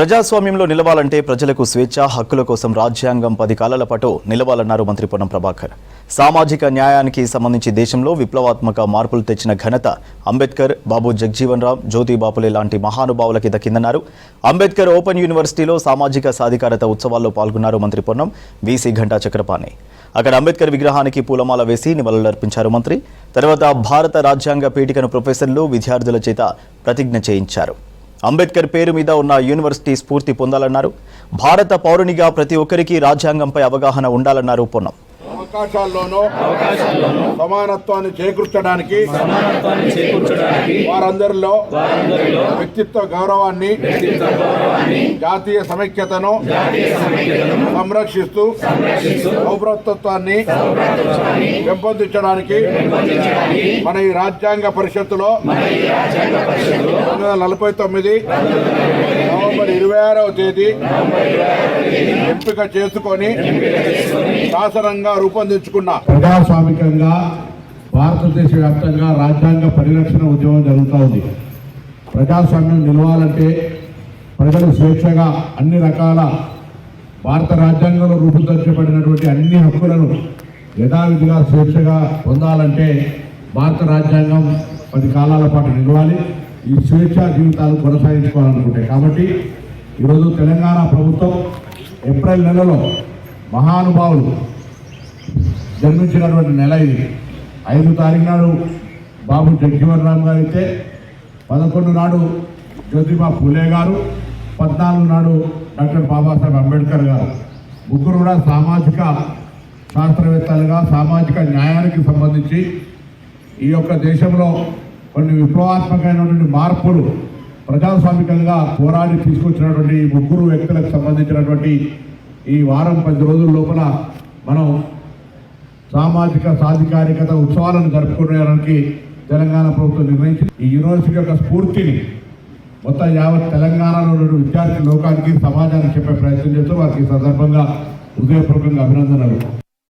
ప్రజాస్వామ్యంలో నిలవాలంటే ప్రజలకు స్వేచ్ఛ హక్కుల కోసం రాజ్యాంగం 10 కాలాల పాటు నిలవాలన్నారు మంత్రి పొన్నం ప్రభాకర్. సామాజిక న్యాయానికి సంబంధించి దేశంలో విప్లవాత్మక మార్పులు తెచ్చిన ఘనత అంబేద్కర్, బాబు జగజీవన్ రామ్, జ్యోతి బాపులే లాంటి మహానుభావులకి దక్కిందన్నారు. అంబేద్కర్ ఓపెన్ యూనివర్సిటీలో సామాజిక సాధికారత ఉత్సవాల్లో పాల్గొన్నారు మంత్రి పొన్నం. వీసీ ఘంటా చక్రపాణి అక్కడ అంబేద్కర్ విగ్రహానికి పూలమాల వేసి నివాళులర్పించారు మంత్రి. తర్వాత భారత రాజ్యాంగ పీఠికను ప్రొఫెసర్లు విద్యార్థుల చేత ప్రతిజ్ఞ చేయించారు. అంబేద్కర్ పేరు మీద ఉన్న యూనివర్సిటీ స్ఫూర్తి పొందాలన్నారు. భారత పౌరునిగా ప్రతి ఒక్కరికి రాజ్యాంగంపై అవగాహన ఉండాలన్నారు పొన్నం. అవకాశాల్లోనూ సమానత్వాన్ని చేకూర్చడానికి వారందరిలో వ్యక్తిత్వ గౌరవాన్ని జాతీయ సమైక్యతను సంరక్షిస్తూ సౌభ్రతత్వాన్ని పెంపొందించడానికి మన ఈ రాజ్యాంగ పరిషత్తులో 1949 నవంబర్ 26వ తేదీ ఎంపిక చేసుకొని శాసనంగా రూపొందించుకున్న ప్రజాస్వామికంగా భారతదేశ వ్యాప్తంగా రాజ్యాంగ పరిరక్షణ ఉద్యమం జరుగుతూ ఉంది. ప్రజాస్వామ్యం నిలవాలంటే ప్రజలు స్వేచ్ఛగా అన్ని రకాల భారత రాజ్యాంగంలో రూపొందించబడినటువంటి అన్ని హక్కులను యథావిధిగా స్వేచ్ఛగా పొందాలంటే భారత రాజ్యాంగం 10 కాలాల పాటు నిలవాలి. ఈ స్వేచ్ఛా జీవితాలు కొనసాగించుకోవాలనుకుంటే కాబట్టి ఈరోజు తెలంగాణ ప్రభుత్వం ఏప్రిల్ నెలలో మహానుభావులు జన్మించినటువంటి నెల ఇది. 5 తారీఖు నాడు బాబు జగజీవన్ రామ్ గారు అయితే, 11 నాడు జ్యోతిబా పూలే గారు, 14 నాడు డాక్టర్ బాబాసాహెబ్ అంబేద్కర్ గారు. ముగ్గురు కూడా సామాజిక శాస్త్రవేత్తలుగా సామాజిక న్యాయానికి సంబంధించి ఈ యొక్క దేశంలో కొన్ని విప్లవాత్మకమైనటువంటి మార్పులు ప్రజాస్వామికంగా పోరాడి తీసుకొచ్చినటువంటి ముగ్గురు వ్యక్తులకు సంబంధించినటువంటి ఈ వారం 10 రోజుల లోపల మనం సామాజిక సాధికారికత ఉత్సవాలను జరుపుకోవడానికి తెలంగాణ ప్రభుత్వం నిర్ణయించింది. ఈ యూనివర్సిటీ యొక్క స్ఫూర్తిని మొత్తం యావత్ తెలంగాణలో విద్యార్థి లోకానికి సమాజానికి చెప్పే ప్రయత్నం చేస్తూ వారికి సందర్భంగా హృదయపూర్వకంగా అభినందనలు.